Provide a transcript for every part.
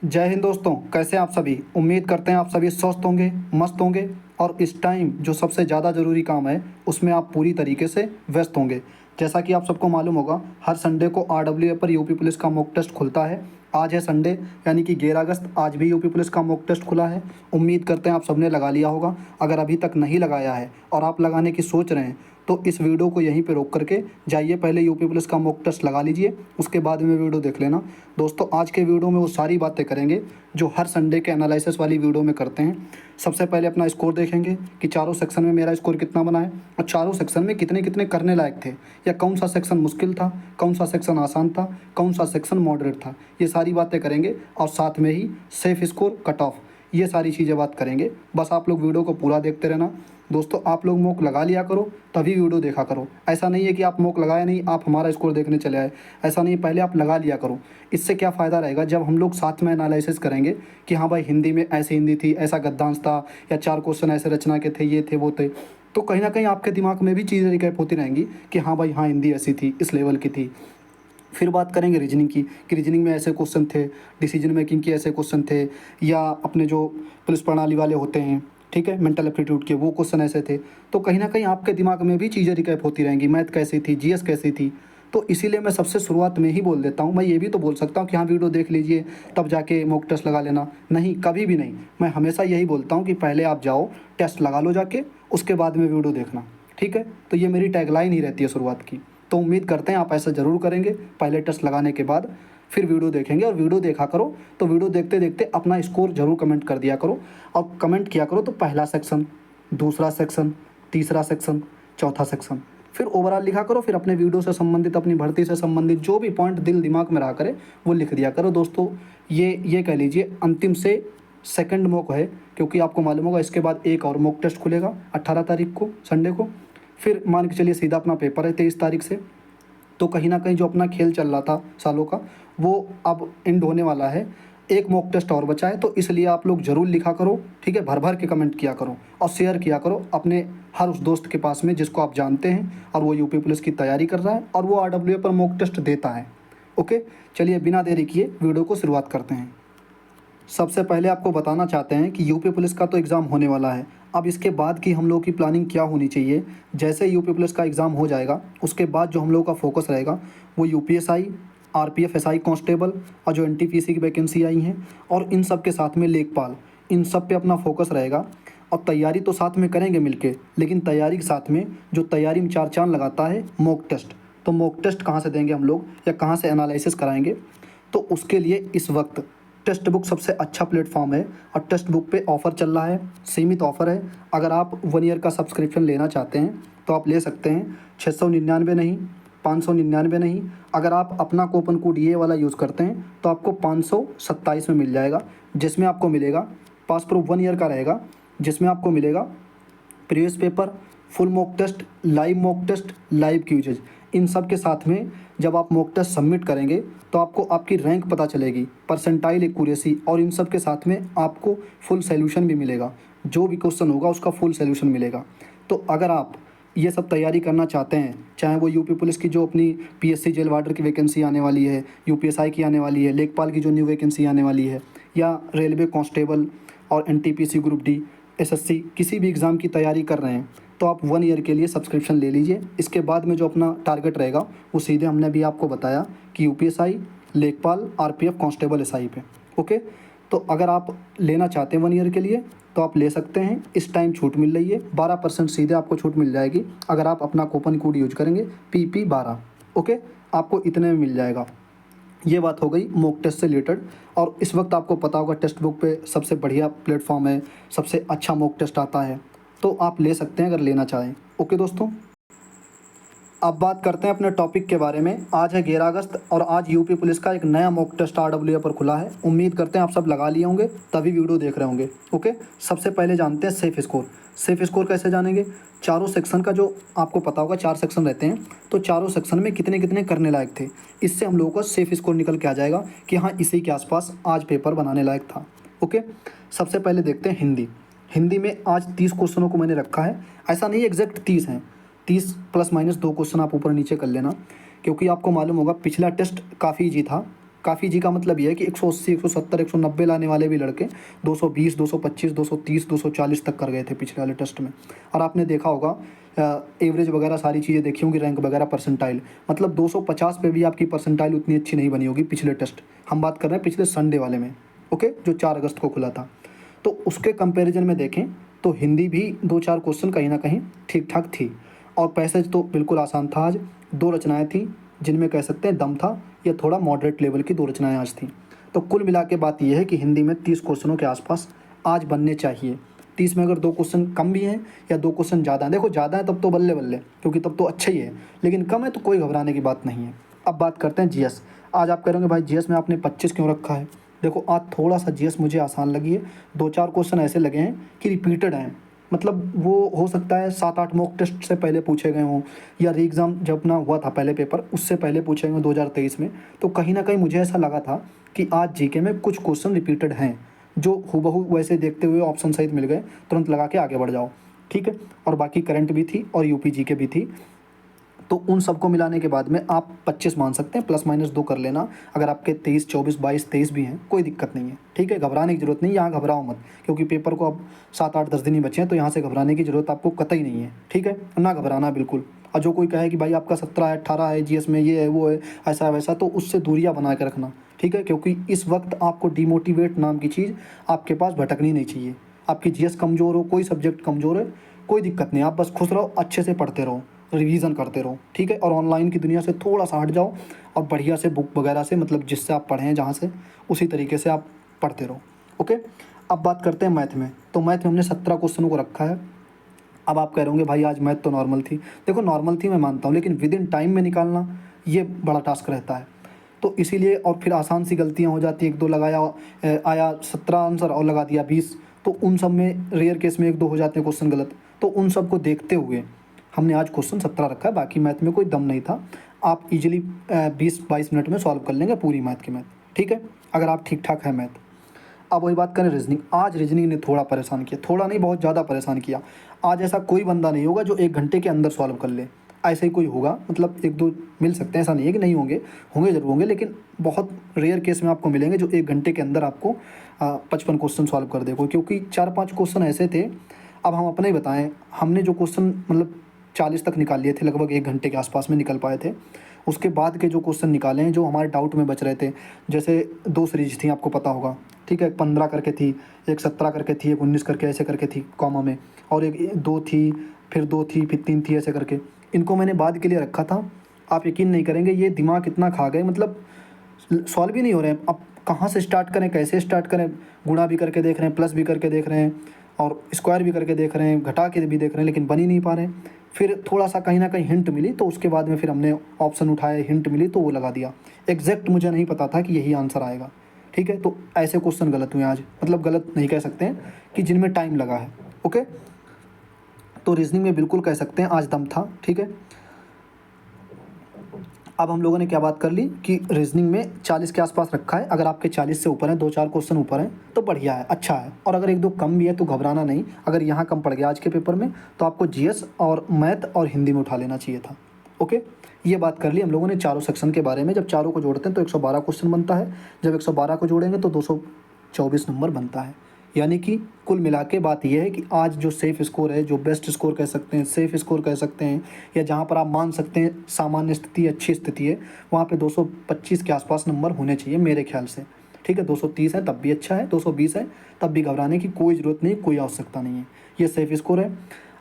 जय हिंद दोस्तों, कैसे हैं आप सभी। उम्मीद करते हैं आप सभी स्वस्थ होंगे, मस्त होंगे और इस टाइम जो सबसे ज़्यादा ज़रूरी काम है उसमें आप पूरी तरीके से व्यस्त होंगे। जैसा कि आप सबको मालूम होगा, हर संडे को आरडब्ल्यूए पर यूपी पुलिस का मॉक टेस्ट खुलता है। आज है संडे यानी कि 11 अगस्त, आज भी यूपी पुलिस का मॉक टेस्ट खुला है। उम्मीद करते हैं आप सबने लगा लिया होगा। अगर अभी तक नहीं लगाया है और आप लगाने की सोच रहे हैं तो इस वीडियो को यहीं पे रोक करके जाइए, पहले यूपी पुलिस का मॉक टेस्ट लगा लीजिए, उसके बाद में वीडियो देख लेना। दोस्तों, आज के वीडियो में वो सारी बातें करेंगे जो हर संडे के एनालिसिस वाली वीडियो में करते हैं। सबसे पहले अपना स्कोर देखेंगे कि चारों सेक्शन में मेरा स्कोर कितना बना है और चारों सेक्शन में कितने कितने करने लायक थे, या कौन सा सेक्शन मुश्किल था, कौन सा सेक्शन आसान था, कौन सा सेक्शन मॉडरेट था। ये सारी बातें करेंगे और साथ में ही सेफ स्कोर, कट ऑफ, ये सारी चीज़ें बात करेंगे। बस आप लोग वीडियो को पूरा देखते रहना। दोस्तों, आप लोग मॉक लगा लिया करो तभी वीडियो देखा करो। ऐसा नहीं है कि आप मॉक लगाया नहीं, आप हमारा स्कोर देखने चले आए, ऐसा नहीं। पहले आप लगा लिया करो। इससे क्या फ़ायदा रहेगा, जब हम लोग साथ में एनालिसिस करेंगे कि हाँ भाई हिंदी में ऐसी हिंदी थी, ऐसा गद्यांश था, या 4 क्वेश्चन ऐसे रचना के थे, ये थे वो थे, तो कहीं ना कहीं आपके दिमाग में भी चीज़ें रिकैप होती रहेंगी कि हाँ भाई हाँ हिंदी ऐसी थी, इस लेवल की थी। फिर बात करेंगे रीजनिंग की कि रीजनिंग में ऐसे क्वेश्चन थे, डिसीजन मेकिंग के ऐसे क्वेश्चन थे, या अपने जो पुलिस प्रणाली वाले होते हैं, ठीक है, मेंटल एप्टीट्यूड के वो क्वेश्चन ऐसे थे। तो कहीं ना कहीं आपके दिमाग में भी चीज़ें रिकैप होती रहेंगी, मैथ कैसी थी, जीएस कैसी थी। तो इसीलिए मैं सबसे शुरुआत में ही बोल देता हूँ। मैं ये भी तो बोल सकता हूँ कि हाँ वीडियो देख लीजिए तब जाके मॉक टेस्ट लगा लेना, नहीं, कभी भी नहीं। मैं हमेशा यही बोलता हूँ कि पहले आप जाओ टेस्ट लगा लो जाके, उसके बाद में वीडियो देखना, ठीक है। तो ये मेरी टैगलाइन ही रहती है शुरुआत की। तो उम्मीद करते हैं आप ऐसा ज़रूर करेंगे, पहले टेस्ट लगाने के बाद फिर वीडियो देखेंगे। और वीडियो देखा करो तो वीडियो देखते देखते अपना स्कोर ज़रूर कमेंट कर दिया करो, और कमेंट किया करो तो पहला सेक्शन, दूसरा सेक्शन, तीसरा सेक्शन, चौथा सेक्शन, फिर ओवरऑल लिखा करो। फिर अपने वीडियो से संबंधित, अपनी भर्ती से संबंधित जो भी पॉइंट दिल दिमाग में रहा करे वो लिख दिया करो। दोस्तों, ये कह लीजिए अंतिम से सेकंड मॉक है, क्योंकि आपको मालूम होगा इसके बाद एक और मॉक टेस्ट खुलेगा 18 तारीख को, संडे को। फिर मान के चलिए सीधा अपना पेपर है 23 तारीख से। तो कहीं ना कहीं जो अपना खेल चल रहा था सालों का, वो अब एंड होने वाला है। एक मॉक टेस्ट और बचा है, तो इसलिए आप लोग ज़रूर लिखा करो, ठीक है। भर भर के कमेंट किया करो और शेयर किया करो अपने हर उस दोस्त के पास में जिसको आप जानते हैं और वो यूपी पुलिस की तैयारी कर रहा है और वो आरडब्ल्यूए पर मॉक टेस्ट देता है। ओके, चलिए बिना देरी किए वीडियो को शुरुआत करते हैं। सबसे पहले आपको बताना चाहते हैं कि यूपी पुलिस का तो एग्ज़ाम होने वाला है। अब इसके बाद की हम लोगों की प्लानिंग क्या होनी चाहिए। जैसे यूपी पुलिस का एग्ज़ाम हो जाएगा उसके बाद जो हम लोगों का फोकस रहेगा वो यूपीएसआई, आरपीएफ एसआई कांस्टेबल और जो एनटीपीसी की वैकेंसी आई हैं, और इन सब के साथ में लेखपाल, इन सब पे अपना फोकस रहेगा। और तैयारी तो साथ में करेंगे मिलके, लेकिन तैयारी के साथ में जो तैयारी में चार चांद लगाता है मॉक टेस्ट। तो मॉक टेस्ट कहाँ से देंगे हम लोग, या कहाँ से एनालिसिस कराएंगे, तो उसके लिए इस वक्त टेक्स्ट बुक सबसे अच्छा प्लेटफॉर्म है। और टेक्स्ट बुक पे ऑफ़र चल रहा है, सीमित ऑफ़र है। अगर आप 1 ईयर का सब्सक्रिप्शन लेना चाहते हैं तो आप ले सकते हैं। 699 नहीं, 599 नहीं। अगर आप अपना कूपन कोड ये वाला यूज़ करते हैं तो आपको 527 में मिल जाएगा, जिसमें आपको मिलेगा पास प्रूफ 1 ईयर का रहेगा, जिसमें आपको मिलेगा previous paper, full mock test, live mock test, live quiz. इन सब के साथ में जब आप मॉक टेस्ट सबमिट करेंगे तो आपको आपकी रैंक पता चलेगी, परसेंटाइल एक्यूरेसी, और इन सब के साथ में आपको फुल सॉल्यूशन भी मिलेगा। जो भी क्वेश्चन होगा उसका फुल सॉल्यूशन मिलेगा। तो अगर आप ये सब तैयारी करना चाहते हैं, चाहे वो यूपी पुलिस की जो अपनी पीएससी जेल वार्डर की वैकेंसी आने वाली है, यूपीएसआई की आने वाली है, लेखपाल की जो न्यू वैकेंसी आने वाली है, या रेलवे कांस्टेबल और एनटीपीसी ग्रुप डी, एसएससी, किसी भी एग्ज़ाम की तैयारी कर रहे हैं तो आप 1 ईयर के लिए सब्सक्रिप्शन ले लीजिए। इसके बाद में जो अपना टारगेट रहेगा वो सीधे हमने भी आपको बताया कि यूपीएसआई, लेखपाल, आरपीएफ, कांस्टेबल, एसआई पे। ओके, तो अगर आप लेना चाहते हैं 1 ईयर के लिए तो आप ले सकते हैं। इस टाइम छूट मिल रही है, 12% सीधे आपको छूट मिल जाएगी अगर आप अपना कूपन कोड यूज करेंगे PP12। ओके, आपको इतने में मिल जाएगा। ये बात हो गई मॉक टेस्ट से रिलेटेड। और इस वक्त आपको पता होगा टेक्स्ट बुक पे सबसे बढ़िया प्लेटफॉर्म है, सबसे अच्छा मॉक टेस्ट आता है, तो आप ले सकते हैं अगर लेना चाहें। ओके दोस्तों, अब बात करते हैं अपने टॉपिक के बारे में। आज है 11 अगस्त और आज यूपी पुलिस का एक नया मॉक टेस्ट आरडब्ल्यूए पर खुला है। उम्मीद करते हैं आप सब लगा लिए होंगे तभी वीडियो देख रहे होंगे। ओके, सबसे पहले जानते हैं सेफ स्कोर। सेफ स्कोर कैसे जानेंगे, चारों सेक्शन का जो आपको पता होगा 4 सेक्शन रहते हैं, तो चारों सेक्शन में कितने कितने करने लायक थे, इससे हम लोगों का सेफ स्कोर निकल के आ जाएगा कि हाँ इसी के आसपास आज पेपर बनाने लायक था। ओके, सबसे पहले देखते हैं हिंदी। हिंदी में आज 30 क्वेश्चनों को मैंने रखा है। ऐसा नहीं एग्जैक्ट 30 हैं, 30 ± 2 क्वेश्चन आप ऊपर नीचे कर लेना, क्योंकि आपको मालूम होगा पिछला टेस्ट काफ़ी ईजी था काफ़ी जी का मतलब ये है कि 180, 170, 190 लाने वाले भी लड़के 220, 225, 230, 240 तक कर गए थे पिछले वाले टेस्ट में। और आपने देखा होगा एवरेज वगैरह सारी चीज़ें देखी होंगी, रैंक वगैरह, परसेंटाइल, मतलब 250 पे भी आपकी परसेंटाइल उतनी अच्छी नहीं बनी होगी पिछले टेस्ट। हम बात कर रहे हैं पिछले संडे वाले में, ओके, जो 4 अगस्त को खुला था। तो उसके कंपैरिजन में देखें तो हिंदी भी 2-4 क्वेश्चन कहीं ना कहीं ठीक ठाक थी, और पैसेज तो बिल्कुल आसान था। आज 2 रचनाएं थी जिनमें कह सकते हैं दम था, या थोड़ा मॉडरेट लेवल की 2 रचनाएं आज थी। तो कुल मिला के बात यह है कि हिंदी में 30 क्वेश्चनों के आसपास आज बनने चाहिए। 30 में अगर 2 क्वेश्चन कम भी हैं या 2 क्वेश्चन ज़्यादा हैं, देखो ज़्यादा है तब तो बल्ले बल्ले, क्योंकि तब तो अच्छा ही है, लेकिन कम है तो कोई घबराने की बात नहीं है। अब बात करते हैं जीएस। आज आप कह रहे भाई जीएस में आपने 25 क्यों रखा है? देखो आज थोड़ा सा जीएस मुझे आसान लगी है। 2-4 क्वेश्चन ऐसे लगे हैं कि रिपीटेड हैं, मतलब वो हो सकता है 7-8 मॉक टेस्ट से पहले पूछे गए हों, या री एग्ज़ाम जब ना हुआ था पहले पेपर उससे पहले पूछे गए 2023 में। तो कहीं ना कहीं मुझे ऐसा लगा था कि आज जीके में कुछ क्वेश्चन रिपीटेड हैं, जो हूबहू वैसे देखते हुए ऑप्शन सहित मिल गए, तुरंत लगा के आगे बढ़ जाओ, ठीक है। और बाकी करंट भी थी और यूपी जीके भी थी। तो उन सबको मिलाने के बाद में आप 25 मान सकते हैं, +- 2 कर लेना। अगर आपके 23, 24, 22, 23 भी हैं, कोई दिक्कत नहीं है, ठीक है। घबराने की ज़रूरत नहीं, यहाँ घबराओ मत, क्योंकि पेपर को अब 7-8, 10 दिन ही बचे हैं, तो यहाँ से घबराने की ज़रूरत आपको कतई नहीं है, ठीक है। ना घबराना बिल्कुल। और जो कोई कहे कि भाई आपका 17 है, 18 है, जीएस में ये है वो है, ऐसा है वैसा, तो उससे दूरियाँ बना के रखना, ठीक है। क्योंकि इस वक्त आपको डिमोटिवेट नाम की चीज़ आपके पास भटकनी नहीं चाहिए। आपकी जीएस कमज़ोर हो, कोई सब्जेक्ट कमज़ोर है, कोई दिक्कत नहीं, आप बस खुश रहो, अच्छे से पढ़ते रहो, रिवीजन करते रहो, ठीक है। और ऑनलाइन की दुनिया से थोड़ा सा हट जाओ और बढ़िया से बुक वगैरह से, मतलब जिससे आप पढ़ें जहाँ से, उसी तरीके से आप पढ़ते रहो, ओके। अब बात करते हैं मैथ में। तो मैथ में हमने 17 क्वेश्चनों को रखा है। अब आप कह रहे होंगे भाई आज मैथ तो नॉर्मल थी। देखो नॉर्मल थी मैं मानता हूँ, लेकिन विद इन टाइम में निकालना ये बड़ा टास्क रहता है। तो इसीलिए, और फिर आसान सी गलतियाँ हो जाती हैं, 1-2 लगाया, आया 17 आंसर और लगा दिया 20, तो उन सब में रेयर केस में 1-2 हो जाते हैं क्वेश्चन गलत। तो उन सब को देखते हुए हमने आज क्वेश्चन 17 रखा है। बाकी मैथ में कोई दम नहीं था, आप इजीली 20-22 मिनट में सॉल्व कर लेंगे पूरी मैथ की मैथ, ठीक है, अगर आप ठीक ठाक है मैथ। अब वही बात करें रीजनिंग। आज रीजनिंग ने थोड़ा परेशान किया, थोड़ा नहीं बहुत ज़्यादा परेशान किया। आज ऐसा कोई बंदा नहीं होगा जो 1 घंटे के अंदर सॉल्व कर ले, ऐसे ही कोई होगा, मतलब 1-2 मिल सकते हैं, ऐसा नहीं है कि नहीं होंगे, होंगे ज़रूर होंगे, लेकिन बहुत रेयर केस में आपको मिलेंगे जो 1 घंटे के अंदर आपको 55 क्वेश्चन सॉल्व कर देगा। क्योंकि 4-5 क्वेश्चन ऐसे थे, अब हम अपने ही बताएं, हमने जो क्वेश्चन मतलब 40 तक निकाल लिए थे, लगभग 1 घंटे के आसपास में निकल पाए थे। उसके बाद के जो क्वेश्चन निकाले हैं जो हमारे डाउट में बच रहे थे, जैसे 2 सीरीज थी, आपको पता होगा, ठीक है, 15 करके थी, एक 17 करके थी, एक 19 करके ऐसे करके थी कॉमा में, और एक 2 थी, फिर 2 थी, फिर 3 थी, ऐसे करके। इनको मैंने बाद के लिए रखा था। आप यकीन नहीं करेंगे ये दिमाग इतना खा गए, मतलब सॉल्व ही नहीं हो रहे हैं। अब कहाँ से स्टार्ट करें, कैसे स्टार्ट करें? गुणा भी करके देख रहे हैं, प्लस भी करके देख रहे हैं, और स्क्वायर भी करके देख रहे हैं, घटा के भी देख रहे हैं, लेकिन बन ही नहीं पा रहे हैं। फिर थोड़ा सा कहीं ना कहीं हिंट मिली, तो उसके बाद में फिर हमने ऑप्शन उठाए, हिंट मिली तो वो लगा दिया। एग्जैक्ट मुझे नहीं पता था कि यही आंसर आएगा, ठीक है। तो ऐसे क्वेश्चन गलत हुए आज, मतलब गलत नहीं कह सकते हैं, कि जिनमें टाइम लगा है, ओके। तो रीजनिंग में बिल्कुल कह सकते हैं आज दम था, ठीक है। अब हम लोगों ने क्या बात कर ली कि रीजनिंग में 40 के आसपास रखा है। अगर आपके 40 से ऊपर हैं, 2-4 क्वेश्चन ऊपर हैं, तो बढ़िया है, अच्छा है। और अगर 1-2 कम भी है तो घबराना नहीं। अगर यहाँ कम पड़ गया आज के पेपर में, तो आपको जीएस और मैथ और हिंदी में उठा लेना चाहिए था, ओके। ये बात कर ली हम लोगों ने चारों सेक्शन के बारे में। जब चारों को जोड़ते हैं तो 112 क्वेश्चन बनता है। जब 112 को जोड़ेंगे तो 224 नंबर बनता है। यानी कि कुल मिला के बात यह है कि आज जो सेफ़ स्कोर है, जो बेस्ट स्कोर कह सकते हैं, सेफ़ स्कोर कह सकते हैं, या जहाँ पर आप मान सकते हैं सामान्य स्थिति, अच्छी स्थिति है, वहाँ पे 225 के आसपास नंबर होने चाहिए मेरे ख्याल से, ठीक है। 230 है तब भी अच्छा है, 220 है तब भी घबराने की कोई ज़रूरत नहीं, कोई आवश्यकता नहीं है। ये सेफ़ स्कोर है।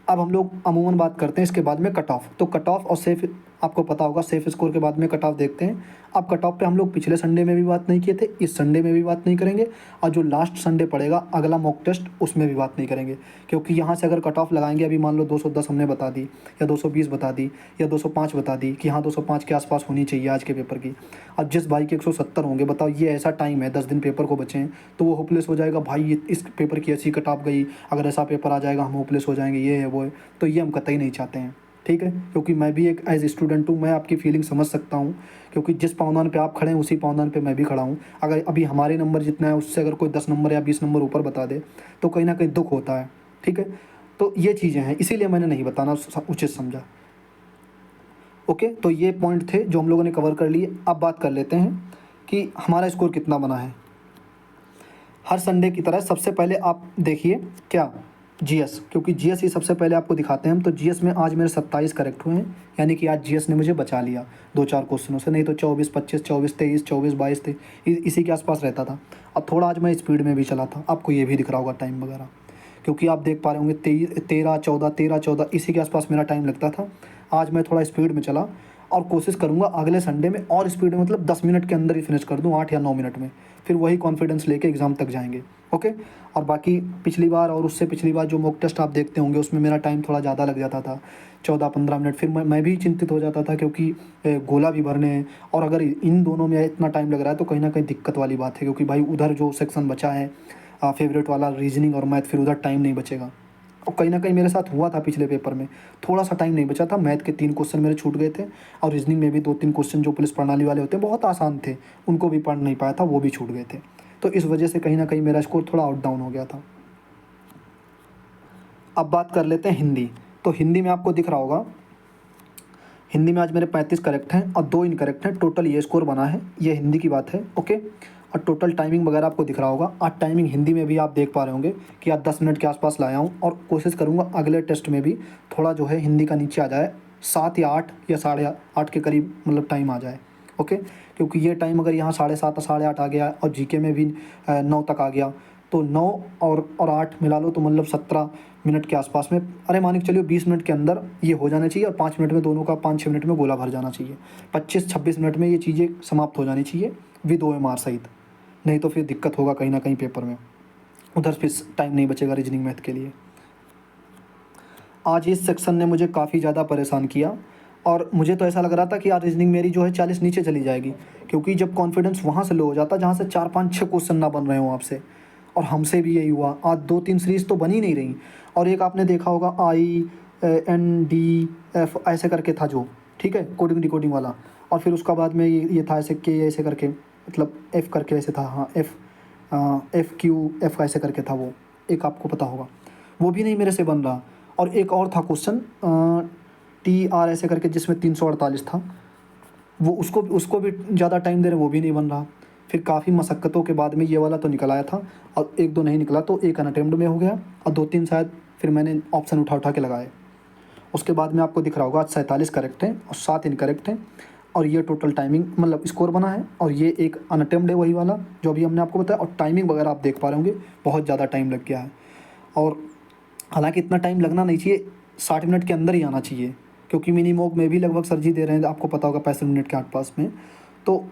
अब हम लोग अमूमन बात करते हैं इसके बाद में कट ऑफ। तो कट ऑफ और सेफ़, आपको पता होगा सेफ़ स्कोर के बाद में कट ऑफ देखते हैं। अब कट ऑफ पे हम लोग पिछले संडे में भी बात नहीं किए थे, इस संडे में भी बात नहीं करेंगे, और जो लास्ट संडे पड़ेगा अगला मॉक टेस्ट, उसमें भी बात नहीं करेंगे। क्योंकि यहाँ से अगर कट ऑफ लगाएंगे, अभी मान लो 210 हमने बता दी, या 220 बता दी, या 205 बता दी कि हाँ 205 के आसपास होनी चाहिए आज के पेपर की। अब जिस भाई के 170 होंगे, बताओ ये ऐसा टाइम है, 10 दिन पेपर को बचे हैं, तो वो होपलेस हो जाएगा भाई, ये इस पेपर की ऐसी कट ऑफ गई, अगर ऐसा पेपर आ जाएगा हम होपलेस हो जाएंगे, ये है वो है। तो ये हम कतई नहीं चाहते हैं, ठीक है। क्योंकि मैं भी एक एज स्टूडेंट हूँ, मैं आपकी फीलिंग समझ सकता हूँ, क्योंकि जिस पावदान पे आप खड़े हैं उसी पावदान पे मैं भी खड़ा हूँ। अगर अभी हमारे नंबर जितना है उससे अगर कोई 10 नंबर या 20 नंबर ऊपर बता दे तो कहीं ना कहीं दुख होता है, ठीक है। तो ये चीज़ें हैं, इसीलिए मैंने नहीं बताना उचित समझा, ओके। तो ये पॉइंट थे जो हम लोगों ने कवर कर लिए। अब बात कर लेते हैं कि हमारा स्कोर कितना बना है। हर संडे की तरह सबसे पहले आप देखिए क्या जीएस, क्योंकि जीएस ही सबसे पहले आपको दिखाते हैं हम। तो जीएस में आज मेरे 27 करेक्ट हुए हैं, यानी कि आज जीएस ने मुझे बचा लिया 2-4 क्वेश्चनों से, नहीं तो 24, 25, 24, 23, 24, 22 थे, इसी के आसपास रहता था। और थोड़ा आज मैं स्पीड में भी चला था, आपको ये भी दिख रहा होगा टाइम वगैरह, क्योंकि आप देख पा रहे होंगे 13-14 इसी के आसपास मेरा टाइम लगता था। आज मैं थोड़ा स्पीड में चला और कोशिश करूँगा अगले संडे में और स्पीड में, मतलब 10 मिनट के अंदर ही फिनिश कर दूँ, 8 या 9 मिनट में। फिर वही कॉन्फिडेंस लेके एग्ज़ाम तक जाएंगे। ओके। और बाकी पिछली बार और उससे पिछली बार जो मॉक टेस्ट आप देखते होंगे उसमें मेरा टाइम थोड़ा ज़्यादा लग जाता था, 14-15 मिनट। फिर मैं भी चिंतित हो जाता था, क्योंकि गोला भी भरने हैं, और अगर इन दोनों में इतना टाइम लग रहा है तो कहीं ना कहीं दिक्कत वाली बात है, क्योंकि भाई उधर जो सेक्शन बचा है फेवरेट वाला रीजनिंग और मैथ, फिर उधर टाइम नहीं बचेगा। और कहीं ना कहीं मेरे साथ हुआ था पिछले पेपर में, थोड़ा सा टाइम नहीं बचा था, मैथ के 3 क्वेश्चन मेरे छूट गए थे, और रीजनिंग में भी 2-3 क्वेश्चन जो पुलिस प्रणाली वाले होते हैं बहुत आसान थे, उनको भी पढ़ नहीं पाया था, वो भी छूट गए थे। तो इस वजह से कहीं ना कहीं मेरा स्कोर थोड़ा आउट डाउन हो गया था। अब बात कर लेते हैं हिंदी। तो हिंदी में आपको दिख रहा होगा, हिंदी में आज मेरे 35 करेक्ट हैं और 2 इनकरेक्ट हैं, टोटल ये स्कोर बना है, ये हिंदी की बात है। ओके। और टोटल टाइमिंग वगैरह आपको दिख रहा होगा। आज टाइमिंग हिंदी में भी आप देख पा रहे होंगे कि आज 10 मिनट के आसपास लाया हूँ, और कोशिश करूँगा अगले टेस्ट में भी थोड़ा जो है हिंदी का नीचे आ जाए, 7 या 8 या 8:30 के करीब मतलब टाइम आ जाए। ओके। क्योंकि ये टाइम अगर यहाँ 7:30 8:30 आ गया और जीके में भी 9 तक आ गया, तो 9 और 8 मिला लो तो मतलब 17 मिनट के आसपास में, अरे मान के चलिए 20 मिनट के अंदर ये हो जाना चाहिए, और 5 मिनट में दोनों का 5-6 मिनट में गोला भर जाना चाहिए। 25-26 मिनट में ये चीज़ें समाप्त हो जानी चाहिए विद OMR सहित, नहीं तो फिर दिक्कत होगा कहीं ना कहीं पेपर में, उधर फिर टाइम नहीं बचेगा रीजनिंग मैथ के लिए। आज इस सेक्शन ने मुझे काफ़ी ज़्यादा परेशान किया, और मुझे तो ऐसा लग रहा था कि आज रीजनिंग मेरी जो है 40 नीचे चली जाएगी, क्योंकि जब कॉन्फिडेंस वहाँ से लो हो जाता जहाँ से 4-5-6 क्वेश्चन ना बन रहे हों आपसे, और हमसे भी यही हुआ। आज 2-3 सीरीज़ तो बन ही नहीं रही, और एक आपने देखा होगा INDF ऐसे करके था जो, ठीक है, कोडिंग डिकोडिंग वाला, और फिर उसका बाद में ये था ऐसे के ऐसे करके, मतलब F करके ऐसे था, हाँ FQ ऐसे करके था वो, एक आपको पता होगा, वो भी नहीं मेरे से बन रहा। और एक और था क्वेश्चन TR ऐसे करके जिसमें 348 था, वो उसको भी ज़्यादा टाइम दे रहे, वो भी नहीं बन रहा। फिर काफ़ी मशक्क़तों के बाद में ये वाला तो निकल आया था, और 1-2 नहीं निकला, तो एक अनअटेम्प्ट में हो गया, और 2-3 शायद फिर मैंने ऑप्शन उठा के लगाए। उसके बाद में आपको दिख रहा होगा आज 47 करेक्ट हैं और 7 इनकरेक्ट हैं, और ये टोटल टाइमिंग मतलब स्कोर बना है, और ये एक अनअटेम्प्ट है वही वाला जो अभी हमने आपको बताया। और टाइमिंग वगैरह आप देख पा रहे होंगे बहुत ज़्यादा टाइम लग गया है, और हालांकि इतना टाइम लगना नहीं चाहिए, 60 मिनट के अंदर ही आना चाहिए, क्योंकि मिनी मॉक में भी लगभग सर जी दे रहे हैं आपको पता होगा 65 मिनट के आसपास में, तो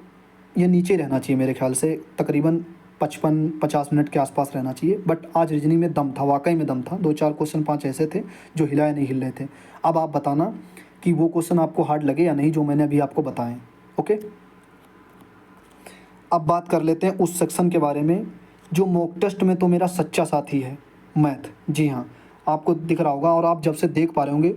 ये नीचे रहना चाहिए मेरे ख्याल से, तकरीबन 55-50 मिनट के आसपास रहना चाहिए। बट आज रीजनिंग में दम था, वाकई में दम था, 2-4 क्वेश्चन 5 ऐसे थे जो हिलाए नहीं हिल रहे थे। अब आप बताना कि वो क्वेश्चन आपको हार्ड लगे या नहीं जो मैंने अभी आपको बताएं। ओके। अब बात कर लेते हैं उस सेक्शन के बारे में जो मॉक टेस्ट में तो मेरा सच्चा साथी है, मैथ। जी हाँ, आपको दिख रहा होगा, और आप जब से देख पा रहे होंगे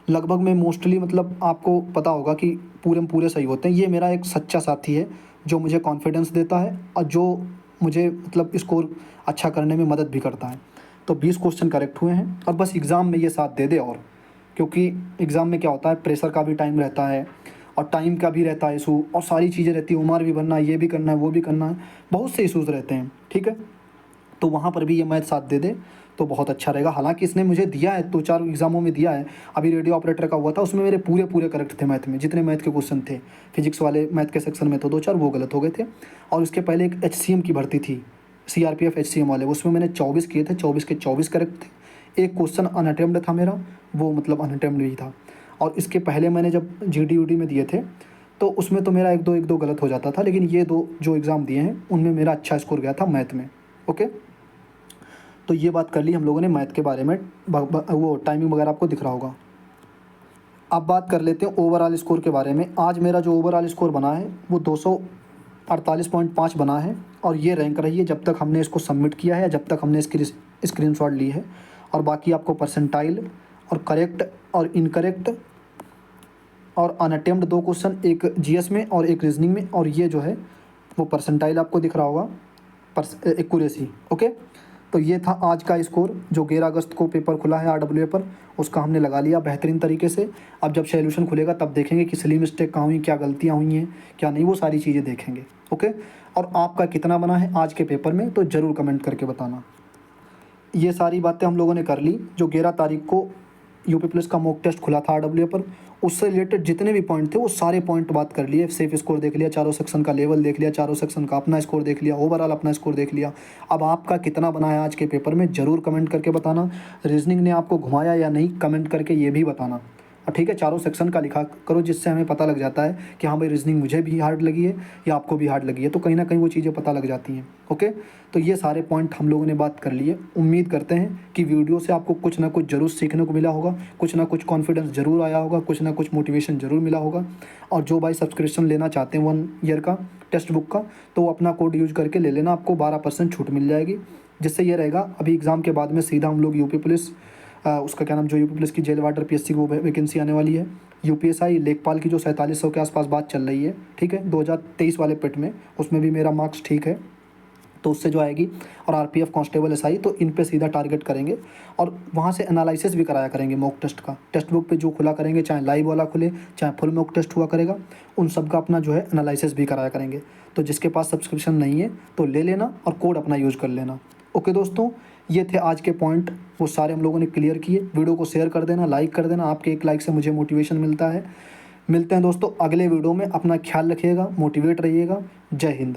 लगभग में मोस्टली, मतलब आपको पता होगा कि पूरे सही होते हैं। ये मेरा एक सच्चा साथी है जो मुझे कॉन्फिडेंस देता है, और जो मुझे मतलब स्कोर अच्छा करने में मदद भी करता है। तो 20 क्वेश्चन करेक्ट हुए हैं, और बस एग्ज़ाम में ये साथ दे दे, और क्योंकि एग्ज़ाम में क्या होता है, प्रेशर का भी टाइम रहता है, और टाइम का भी रहता है इशू, और सारी चीज़ें रहती है, उमर भी बनना है, ये भी करना है, वो भी करना है, बहुत से इशूज़ रहते हैं। ठीक है, तो वहाँ पर भी ये मैथ साथ दे दे तो बहुत अच्छा रहेगा। हालांकि इसने मुझे दिया है, 2-4 एग्ज़ामों में दिया है, अभी रेडियो ऑपरेटर का हुआ था, उसमें मेरे पूरे करेक्ट थे मैथ में, जितने मैथ के क्वेश्चन थे। फिजिक्स वाले मैथ के सेक्शन में तो 2-4 वो गलत हो गए थे। और उसके पहले एक HCM की भर्ती थी, CRPF HCM वाले, उसमें मैंने 24 किए थे, 24 के 24 करेक्ट थे। एक क्वेश्चन अनअटेम्प्ट था मेरा, वो मतलब अनअटेम्प्ट भी था। और इसके पहले मैंने जब GD में दिए थे तो उसमें तो मेरा एक दो गलत हो जाता था, लेकिन ये 2 जो एग्ज़ाम दिए हैं उनमें मेरा अच्छा स्कोर गया था मैथ में। ओके, तो ये बात कर ली हम लोगों ने मैथ के बारे में, वो टाइमिंग वगैरह आपको दिख रहा होगा। अब बात कर लेते हैं ओवरऑल स्कोर के बारे में। आज मेरा जो ओवरऑल स्कोर बना है वो 248.5 बना है, और ये रैंक रही है जब तक हमने इसको सबमिट किया है, जब तक हमने इसकी स्क्रीनशॉट ली है। और बाकी आपको परसेंटाइल और करेक्ट और इनकरेक्ट और अनअटेम्प्ट 2 क्वेश्चन, एक GS में और एक रीजनिंग में, और ये जो है वो परसेंटाइल आपको दिख रहा होगा, एक्यूरेसी। ओके, तो ये था आज का स्कोर जो 11 अगस्त को पेपर खुला है RWA पर, उसका हमने लगा लिया बेहतरीन तरीके से। अब जब सॉल्यूशन खुलेगा तब देखेंगे कि सिली मिस्टेक कहाँ हुई, क्या गलतियाँ हुई हैं, क्या नहीं, वो सारी चीज़ें देखेंगे। ओके, और आपका कितना बना है आज के पेपर में तो ज़रूर कमेंट करके बताना। ये सारी बातें हम लोगों ने कर ली। जो 11 तारीख को यूपी पुलिस का मॉक टेस्ट खुला था RWA पर, उससे रिलेटेड जितने भी पॉइंट थे वो सारे पॉइंट बात कर लिए। सेफ स्कोर देख लिया, चारों सेक्शन का लेवल देख लिया, चारों सेक्शन का अपना स्कोर देख लिया, ओवरऑल अपना स्कोर देख लिया। अब आपका कितना बना है आज के पेपर में ज़रूर कमेंट करके बताना। रीजनिंग ने आपको घुमाया या नहीं, कमेंट करके ये भी बताना। ठीक है, चारों सेक्शन का लिखा करो, जिससे हमें पता लग जाता है कि हाँ भाई रीजनिंग मुझे भी हार्ड लगी है या आपको भी हार्ड लगी है, तो कहीं ना कहीं वो चीज़ें पता लग जाती हैं। ओके, तो ये सारे पॉइंट हम लोगों ने बात कर लिए। उम्मीद करते हैं कि वीडियो से आपको कुछ ना कुछ ज़रूर सीखने को मिला होगा, कुछ ना कुछ कॉन्फिडेंस ज़रूर आया होगा, कुछ ना कुछ मोटिवेशन ज़रूर मिला होगा। और जो भाई सब्सक्रिप्शन लेना चाहते हैं 1 ईयर का टेक्स्ट बुक का, तो वो अपना कोड यूज करके ले लेना, आपको 12% छूट मिल जाएगी। जिससे ये रहेगा अभी एग्ज़ाम के बाद में सीधा हम लोग यूपी पुलिस, उसका क्या नाम, जो यूपी पुलिस की जेल वार्डर PSC की वो वैकेंसी आने वाली है। UPSI लेखपाल की जो 4700 के आसपास बात चल रही है, ठीक है, 2023 वाले पेट में, उसमें भी मेरा मार्क्स ठीक है, तो उससे जो आएगी। और RPF कांस्टेबल SI, तो इन पे सीधा टारगेट करेंगे और वहाँ से एनालिसिस भी कराया करेंगे मॉक टेस्ट का। टेक्स्ट बुक पे जो खुला करेंगे, चाहे लाइव वाला खुले चाहे फुल मॉक टेस्ट हुआ करेगा, उन सब का अपना जो है एनालिसिस भी कराया करेंगे। तो जिसके पास सब्सक्रिप्शन नहीं है तो ले लेना और कोड अपना यूज़ कर लेना। ओके दोस्तों, ये थे आज के पॉइंट, वो सारे हम लोगों ने क्लियर किए। वीडियो को शेयर कर देना, लाइक कर देना, आपके एक लाइक से मुझे मोटिवेशन मिलता है। मिलते हैं दोस्तों अगले वीडियो में, अपना ख्याल रखिएगा, मोटिवेट रहिएगा। जय हिंद।